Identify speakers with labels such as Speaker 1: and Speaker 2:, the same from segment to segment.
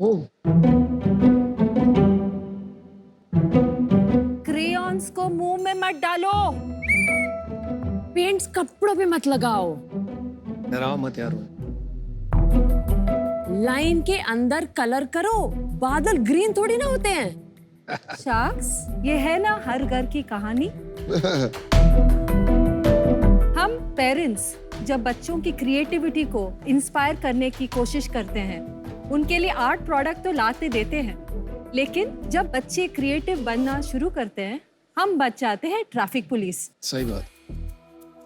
Speaker 1: ओह,
Speaker 2: crayons को मुंह में मत डालो, पेंट्स कपड़ों पे मत लगाओ,
Speaker 1: डराओ मत यार।
Speaker 2: लाइन के अंदर कलर करो, बादल ग्रीन थोड़ी ना होते हैं।
Speaker 3: शार्क्स, ये है ना हर घर की कहानी। हम पेरेंट्स जब बच्चों की क्रिएटिविटी को इंस्पायर करने की कोशिश करते हैं, उनके लिए आर्ट प्रोडक्ट तो लाते देते हैं, लेकिन जब बच्चे क्रिएटिव बनना शुरू करते हैं, हम बच जाते हैं ट्रैफिक पुलिस।
Speaker 1: सही बात।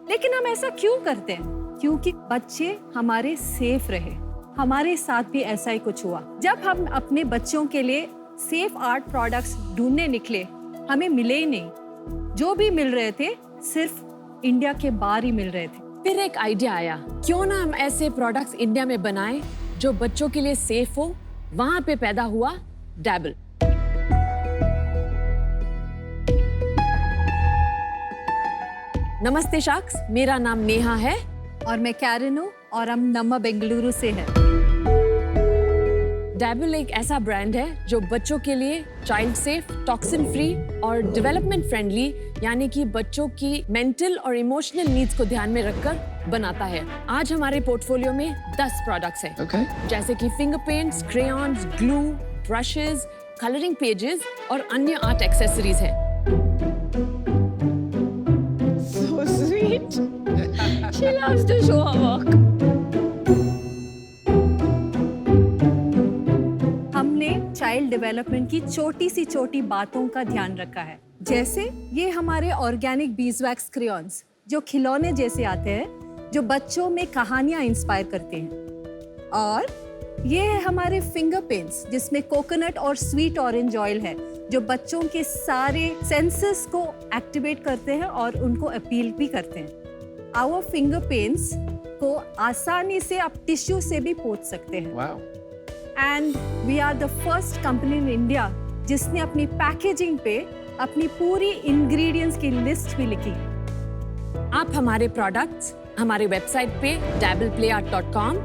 Speaker 3: लेकिन हम ऐसा क्यों करते हैं? क्योंकि बच्चे हमारे सेफ रहे। हमारे साथ भी ऐसा ही कुछ हुआ। जब हम अपने बच्चों के लिए सेफ आर्ट प्रोडक्ट्स ढूंढने निकले, हमें मिले ही नहीं। जो भी मिल रहे थे सिर्फ इंडिया के बाहर ही मिल रहे थे।
Speaker 2: फिर एक आइडिया आया, क्यों ना हम ऐसे प्रोडक्ट्स इंडिया में बनाएं जो बच्चों के लिए सेफ हो। वहां पे पैदा हुआ डैबल। नमस्ते शार्क्स, मेरा नाम नेहा है
Speaker 3: और मैं कैरन हूँ और हम नम्मा बेंगलुरु से हैं।
Speaker 2: डैबल एक ऐसा ब्रांड है जो बच्चों के लिए चाइल्ड सेफ, टॉक्सिन फ्री और डेवलपमेंट फ्रेंडली, यानी कि बच्चों की मेंटल और इमोशनल नीड्स को ध्यान में रखकर बनाता है। आज हमारे पोर्टफोलियो में 10 प्रोडक्ट्स हैं,
Speaker 1: Okay.
Speaker 2: जैसे कि finger paints, crayons, glue, brushes, colouring pages और अन्य आर्ट एक्सेसरीज हैं।
Speaker 4: So sweet. She loves to show her work.
Speaker 3: हमने चाइल्ड डेवलपमेंट की छोटी सी छोटी बातों का ध्यान रखा है। जैसे ये हमारे ऑर्गेनिक बीजवैक्स क्रेयॉन्स जो खिलौने जैसे आते हैं, जो बच्चों में कहानियां इंस्पायर करते हैं। और ये है हमारे फिंगर पेंट्स जिसमें कोकोनट और स्वीट ऑरेंज ऑयल है, जो बच्चों के सारे सेंसेस को एक्टिवेट करते हैं और उनको अपील भी करते हैं। आवर फिंगर पेंट्स को आसानी से आप टिश्यू से भी पोंछ सकते हैं।
Speaker 1: Wow.
Speaker 3: And we are the first company in India जिसने अपनी पैकेजिंग पे अपनी पूरी इंग्रेडिएंट्स की लिस्ट भी लिखी।
Speaker 2: आप हमारे प्रोडक्ट्स हमारे वेबसाइट पे dabbleplayart.com,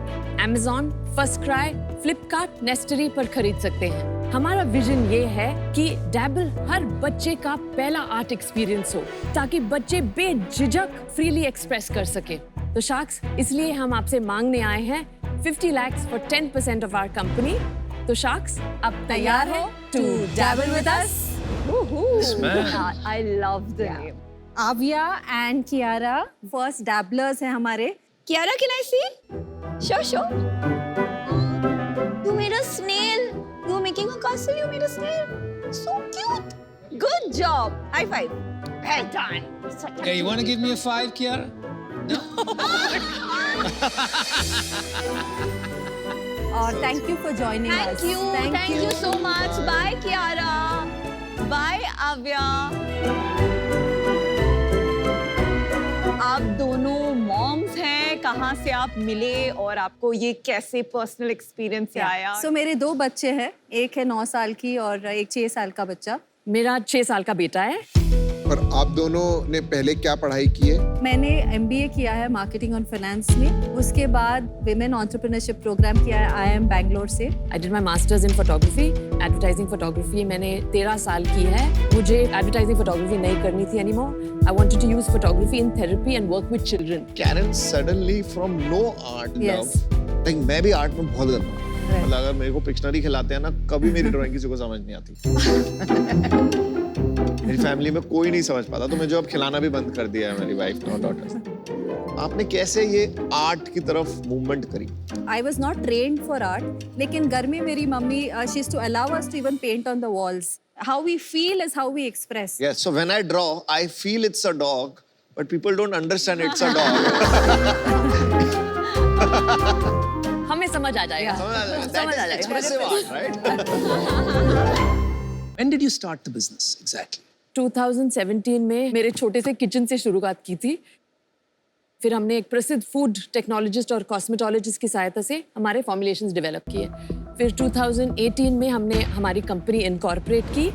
Speaker 2: Amazon, फर्स्टक्राई, फ्लिपकार्ट, नेस्टरी पर खरीद सकते हैं। हमारा विजन ये है कि डैबल हर बच्चे का पहला आर्ट एक्सपीरियंस हो, ताकि बच्चे बेझिझक फ्रीली एक्सप्रेस कर सके। तो शार्क्स, इसलिए हम आपसे मांगने आए हैं 50 lakhs for 10% of our company। तो शार्क्स, अब तैयार हो to dabble with us?
Speaker 1: Man.
Speaker 3: I love the name. Aviya and Kiara first dabblers हैं हमारे।
Speaker 4: Kiara, can I see? Sure, sure. You made a snail. You were making a castle. You made a snail. So cute. Good job. High five. Well done. Such a
Speaker 1: Hey, you want to give me a 5, Kiara?
Speaker 3: और thank you for joining us.
Speaker 4: Thank you. Thank you so much. Bye, Kiara. Bye, Avya. आप दोनों moms हैं, कहाँ से आप मिले और आपको ये कैसे पर्सनल एक्सपीरियंस से आया?
Speaker 3: सो मेरे 2 बच्चे हैं, एक है 9 साल की और एक 6 साल का बच्चा।
Speaker 2: मेरा 6 साल का बेटा है।
Speaker 5: पर आप दोनों ने पहले क्या पढ़ाई की है?
Speaker 3: मैंने MBA किया है मार्केटिंग और फाइनेंस में। उसके बाद विमेन एंटरप्रेन्योरशिप प्रोग्राम किया है IIM बैंगलोर से।
Speaker 2: I did my masters in photography, advertising photography मैंने 13 साल की है। मुझे advertising photography नहीं करनी थी anymore. I wanted to use photography in therapy and work with children.
Speaker 6: Karen suddenly from no art
Speaker 3: Yes.
Speaker 6: love, like मैं भी आर्ट में बहुत गंदा हूँ। मतलब अगर मेरे को पिक्शनरी खिलाते हैं ना, कभी मेरी ड्राइंग किसी को समझ नहीं आती। मेरी फैमिली में कोई नहीं समझ पाता, तो मैं जो अब खिलाना भी बंद कर दिया है मेरी वाइफ और डॉटर्स। आपने कैसे ये आर्ट की तरफ मूवमेंट करी?
Speaker 3: I was not trained for art, लेकिन घर में मेरी mummy she used to allow us to even paint on the walls. How we feel is how we express.
Speaker 6: Yes, so when I draw, I feel it's a dog, but people don't understand it's a dog.
Speaker 2: हमें समझ आ जाएगा।
Speaker 6: समझ आ जाएगा। Expressive art, right?
Speaker 1: When did you start the business exactly?
Speaker 2: 2017 में मेरे छोटे से kitchen से शुरुआत की थी। फिर हमने एक प्रसिद्ध फूड टेक्नोलॉजिस्ट और कॉस्मेटोलॉजिस्ट की सहायता से हमारे फॉर्मुलेशंस डेवलप किए। फिर 2018 में हमने हमारी कंपनी इनकॉर्पोरेट की।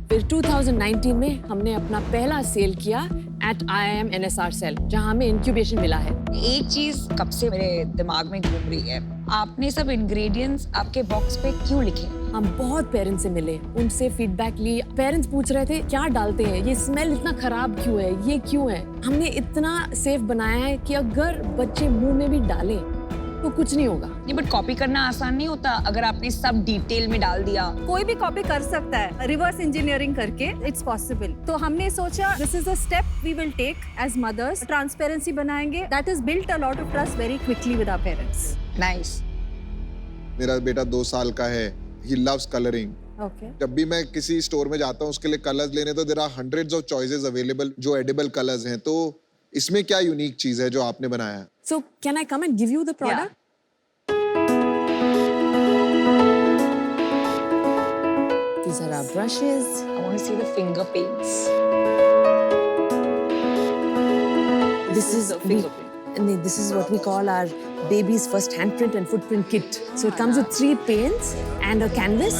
Speaker 2: फिर 2019 में हमने अपना पहला सेल किया at IIM NSR Cell, जहाँ हमें इंक्यूबेशन मिला है।
Speaker 4: एक चीज कब से मेरे दिमाग में घूम रही है, आपने सब इंग्रेडिएंट्स आपके बॉक्स पे क्यों लिखे?
Speaker 2: हम बहुत पेरेंट्स से मिले, उनसे फीडबैक ली। पेरेंट्स पूछ रहे थे क्या डालते हैं, ये स्मेल इतना खराब क्यों है, ये क्यों है। हमने इतना सेफ बनाया है कि अगर बच्चे मुंह में भी डालें तो कुछ नहीं होगा।
Speaker 4: नहीं, बट कॉपी करना आसान नहीं होता अगर आपने सब डिटेल में डाल दिया।
Speaker 3: कोई भी कॉपी कर सकता है, रिवर्स इंजीनियरिंग करके इट्स पॉसिबल। तो हमने सोचा this is a step we will take as mothers, transparency बनाएंगे। That is built a lot of trust very quickly with our parents.
Speaker 4: Nice.
Speaker 5: मेरा बेटा 2 साल का है, ही लव्स कलरिंग।
Speaker 3: ओके,
Speaker 5: जब भी मैं किसी स्टोर में जाता हूँ उसके लिए कलर्स लेने, तो there are hundreds of choices available जो एडिबल कलर्स हैं। तो इसमें क्या यूनिक चीज है जो आपने बनाया है?
Speaker 2: So can I come and give you the product? These are our brushes.
Speaker 4: I want to see the finger paints.
Speaker 2: This is this is what we call our baby's first handprint and footprint kit. So it comes with 3 paints and a canvas.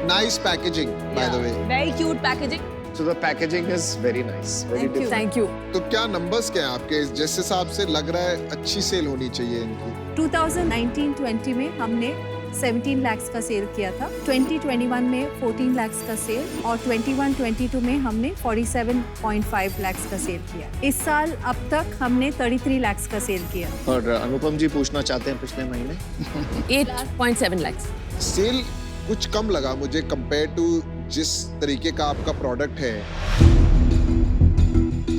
Speaker 5: Nice packaging, by the way.
Speaker 4: Very cute packaging.
Speaker 6: So the packaging is very nice, very
Speaker 3: Thank you.
Speaker 6: different.
Speaker 2: Thank you.
Speaker 5: तो क्या numbers क्या हैं आपके? जिस हिसाब से लग रहा है अच्छी सेल होनी चाहिए इनकी।
Speaker 3: 2019-20 में हमने 17 lakhs का सेल किया था, 2021 में 14 lakhs का सेल और 21-22 में हमने 47.5 lakhs का सेल किया। इस साल अब तक हमने 33 lakhs का सेल किया।
Speaker 6: और अनुपम जी पूछना चाहते हैं पिछले महीने
Speaker 2: 8.7 lakhs.
Speaker 5: सेल कुछ कम लगा मुझे कंपेयर टू जिस तरीके का आपका प्रोडक्ट है।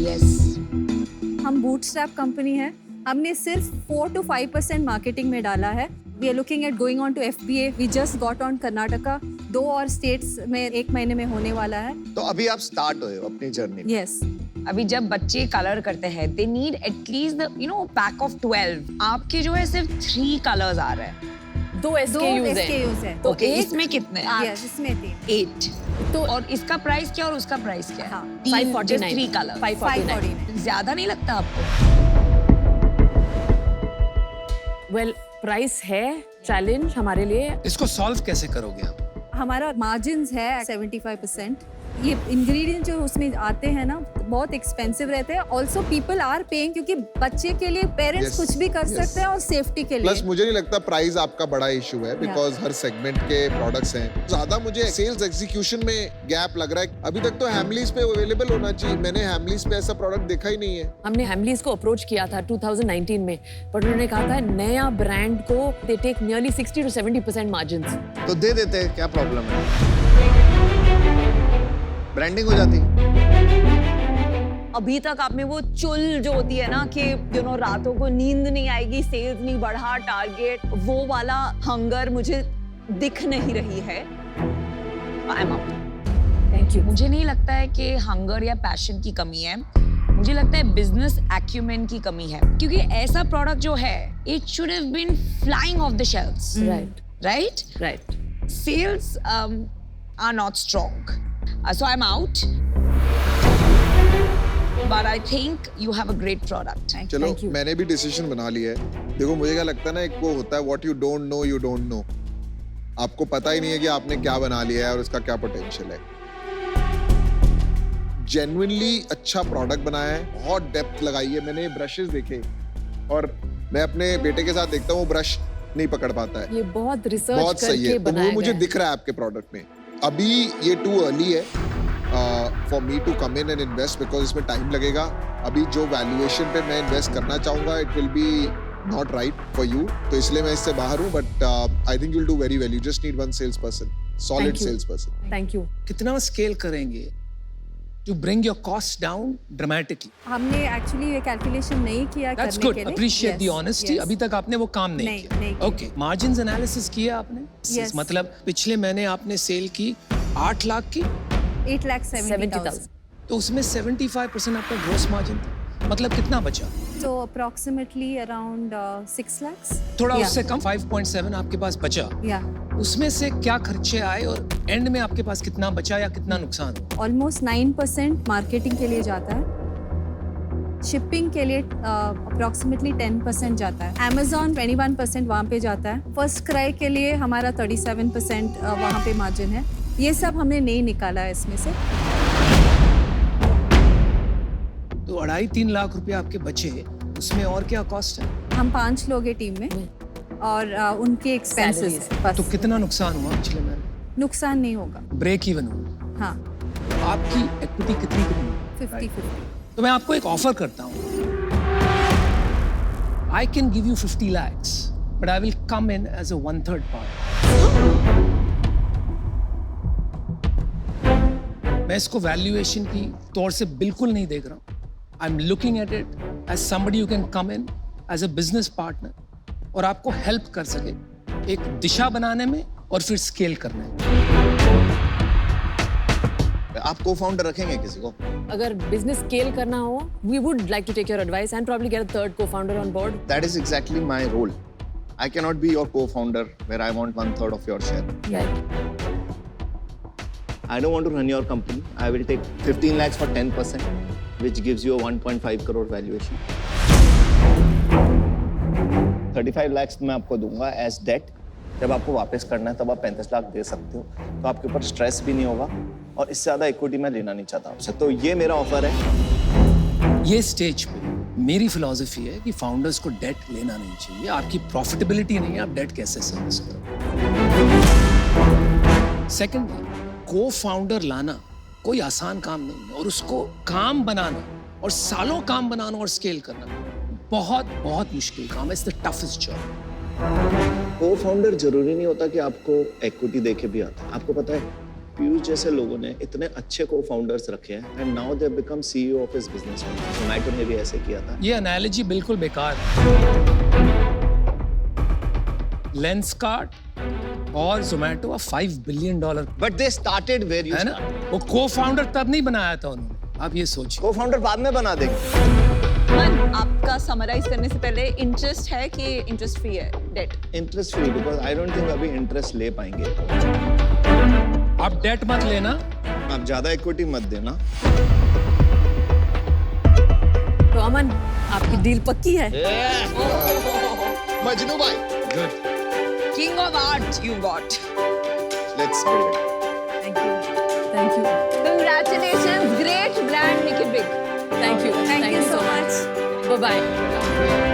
Speaker 4: Yes.
Speaker 3: हम बूटस्ट्रैप कंपनी है, हमने सिर्फ 4 to 5% मार्केटिंग में डाला है। We are looking at going on to FBA. We just got on Karnataka, 2 और स्टेट्स में 1 महीने में होने वाला है।
Speaker 6: तो अभी आप स्टार्ट हुए हो अपनी जर्नी में।
Speaker 3: Yes.
Speaker 4: अभी जब बच्चे कलर करते हैं, they need at least the pack of 12. आपके जो है सिर्फ 3 कलर्स आ रहे हैं।
Speaker 2: 2
Speaker 3: 2
Speaker 2: SKUs हैं.
Speaker 3: SKUs हैं।
Speaker 2: तो
Speaker 4: ओके,
Speaker 2: एक
Speaker 4: इसमें कितने?
Speaker 3: Yes, इसमें 3।
Speaker 4: 8.
Speaker 2: तो
Speaker 4: और इसका प्राइस क्या और उसका प्राइस क्या है?
Speaker 3: हाँ,
Speaker 2: 549.
Speaker 4: 3 कलर।
Speaker 2: 549.
Speaker 4: ज्यादा नहीं लगता आपको?
Speaker 2: Well, प्राइस है चैलेंज हमारे लिए।
Speaker 1: इसको सॉल्व कैसे करोगे आप?
Speaker 3: हमारा मार्जिन्स है 75%। ये इंग्रेडिएंट जो उसमें आते हैं ना बहुत एक्सपेंसिव रहते हैं। ऑल्सो पीपल आर पेइंग क्योंकि बच्चे के लिए पेरेंट्स
Speaker 5: Yes,
Speaker 3: कुछ भी कर
Speaker 5: yes.
Speaker 3: सकते हैं और सेफ्टी के लिए।
Speaker 5: प्लस मुझे नहीं लगता प्राइस आपका बड़ा इशू है, बिकॉज हर सेगमेंट के प्रोडक्ट्स हैं। ज्यादा मुझे सेल्स एग्जीक्यूशन में गैप लग रहा है। अभी तक तो हैमलीज पे अवेलेबल होना चाहिए, मैंने हैमलीज पे ऐसा प्रोडक्ट देखा ही नहीं है।
Speaker 2: हमने हैमलीज को अप्रोच किया था 2019 में, पर उन्होंने कहा था नया ब्रांड को दे टेक नियरली 60 to 70% मार्जिन्स।
Speaker 6: तो दे देते हैं, क्या प्रॉब्लम है? ब्रांडिंग हो जाती।
Speaker 4: अभी तक आप में वो चुल जो होती है ना कि रातों को नींद नहीं आएगी, सेल्स नहीं बढ़ा, टारगेट, वो वाला हंगर मुझे दिख नहीं रही है। I am out.
Speaker 2: Thank you.
Speaker 4: मुझे नहीं लगता है कि हंगर या पैशन की कमी है, मुझे लगता है बिजनेस एक्यूमेन की कमी है। क्योंकि ऐसा प्रोडक्ट जो है, it should have been flying off the shelves, right? Sales are not strong. So I'm out. But I think you have a great product.
Speaker 5: चलो
Speaker 2: Thank you.
Speaker 5: मैंने भी डिसीजन बना लिया है। देखो मुझे क्या लगता है ना, एक वो होता है what you don't know you don't know. आपको पता ही नहीं है कि आपने क्या बना लिया है और उसका क्या पोटेंशियल है। जेन्युइनली अच्छा प्रोडक्ट बनाया है, बहुत डेप्थ लगाई है। मैंने ब्रशेस देखे और मैं अपने बेटे के साथ देखता हूँ, वो ब्रश नहीं पकड़ पाता है।
Speaker 2: ये बहुत रिसर्च
Speaker 5: बहुत सही
Speaker 2: करके
Speaker 5: है, तो वो
Speaker 2: बनाया
Speaker 5: मुझे
Speaker 2: गया है।
Speaker 5: दिख रहा है आपके प्रोडक्ट में। अभी ये टू अर्ली है for me to come in and invest, because इसमें टाइम लगेगा। अभी जो वैल्यूएशन पे मैं इन्वेस्ट करना चाहूंगा, it will be not right for you, तो इसलिए मैं इससे बाहर हूँ। But I think you will do very well. You just need one sales person, solid
Speaker 2: Thank you.
Speaker 5: Sales person.
Speaker 2: Thank you.
Speaker 1: कितना स्केल करेंगे to bring your cost down dramatically?
Speaker 3: हमने actually ये कैलकुलेशन नहीं किया
Speaker 1: That's
Speaker 3: करने
Speaker 1: good.
Speaker 3: के लिए।
Speaker 1: Appreciate the
Speaker 3: Yes,
Speaker 1: honesty.
Speaker 3: yes.
Speaker 1: अभी तक आपने वो काम नहीं
Speaker 3: नहीं
Speaker 1: किया।
Speaker 3: किया।
Speaker 1: Okay. Margins analysis किया आपने?
Speaker 3: Yes.
Speaker 1: मतलब पिछले महीने आपने सेल की 8 लाख की,
Speaker 3: 8,70,000।
Speaker 1: तो उसमें 75% आपका ग्रोस मार्जिन था। मतलब कितना बचा?
Speaker 3: So approximately around 6 lakhs.
Speaker 1: थोड़ा
Speaker 3: Yeah.
Speaker 1: उससे कम, 5.7 आपके पास बचा।
Speaker 3: Yeah.
Speaker 1: उसमें से क्या खर्चे आए और एंड में आपके पास कितना बचा या कितना नुकसान हुआ?
Speaker 3: Almost 9% मार्केटिंग के लिए जाता है शिपिंग के लिए अप्रॉक्सीमेटली 10% जाता है। Amazon 21% वहाँ पे जाता है। फर्स्ट क्राई के लिए हमारा 37% वहाँ पे मार्जिन है। ये सब हमने नहीं निकाला है इसमें से।
Speaker 1: तो 2.5-3 लाख रुपए आपके बचे, उसमें और क्या कॉस्ट है?
Speaker 3: हम 5 लोग हैं टीम में और उनके एक्सपेंसेस
Speaker 2: Salaries।
Speaker 3: बस।
Speaker 1: तो कितना नुकसान हुआ पिछले महीने?
Speaker 3: नुकसान नहीं होगा।
Speaker 1: ब्रेक इवन हुआ।
Speaker 3: हाँ,
Speaker 1: आपकी इक्विटी कितनी
Speaker 3: 50-50।
Speaker 1: तो मैं आपको एक ऑफर करता हूँ। I can give you 50 lakhs, but I will come in as a 1/3 part. मैं इसको वैल्यूएशन की तौर से बिल्कुल नहीं देख रहा हूँ। I am looking at it as somebody you can come in as a business partner और आपको हेल्प कर सके एक दिशा बनाने में और फिर स्केल करने में।
Speaker 6: आप co-founder रखेंगे किसी को?
Speaker 2: अगर बिजनेस स्केल करना हो, we would like to take your advice and probably get a third co-founder on board.
Speaker 6: That is exactly my role. I cannot be your co-founder where I want 1/3 of your share.
Speaker 2: Right.
Speaker 6: I don't want to run your company. I will take 15 lakhs for 10%, which gives you a 1.5 crore valuation. 35 lakhs मैं आपको दूंगा as debt. जब आपको वापस करना है तब आप 35 लाख दे सकते हो, तो आपके ऊपर स्ट्रेस भी नहीं होगा और इससे ज़्यादा इक्विटी मैं लेना नहीं चाहता आपसे। तो ये मेरा ऑफर है।
Speaker 1: ये स्टेज पे मेरी फिलॉसफी है कि फाउंडर्स को डेट लेना नहीं चाहिए। आपकी प्रॉफिटेबिलिटी नहीं है, आप डेट कैसे सर्विस करो। सेकेंडली, को फाउंडर लाना कोई आसान काम नहीं है और उसको काम बनाना और सालों काम बनाना और स्केल करना बहुत बहुत मुश्किल काम है। It's the toughest job.
Speaker 6: Co-founder जरूरी नहीं होता कि आपको इक्विटी देके भी आता है। आपको पता है पीयूष जैसे लोगों ने इतने अच्छे को-फाउंडर्स रखे हैं and now they have become CEO of his business. Zomato ने भी ऐसे किया था।
Speaker 1: ये एनालॉजी बिल्कुल बेकार है। लेंसकार्ट और Zomato $5 billion
Speaker 6: but they started where you
Speaker 1: है ना। वो को फाउंडर तब नहीं बनाया था उन्होंने। आप ये सोचिए।
Speaker 6: को-फाउंडर बाद में बना देंगे।
Speaker 4: मन, आपका समराइज करने से पहले इंटरेस्ट है कि इंटरेस्ट फ्री है debt?
Speaker 6: Interest free, because I don't think अभी इंटरेस्ट ले पाएंगे।
Speaker 1: आप डेट मत लेना।
Speaker 6: आप ज्यादा इक्विटी मत देना।
Speaker 2: तो अमन, आपकी डील पक्की है?
Speaker 6: मजनू भाई,
Speaker 1: good.
Speaker 4: King of art you got.
Speaker 6: Let's build it.
Speaker 3: Thank you.
Speaker 4: Congratulations, great brand, make it big.
Speaker 2: Thank you.
Speaker 3: Thank you so much.
Speaker 2: Bye-bye.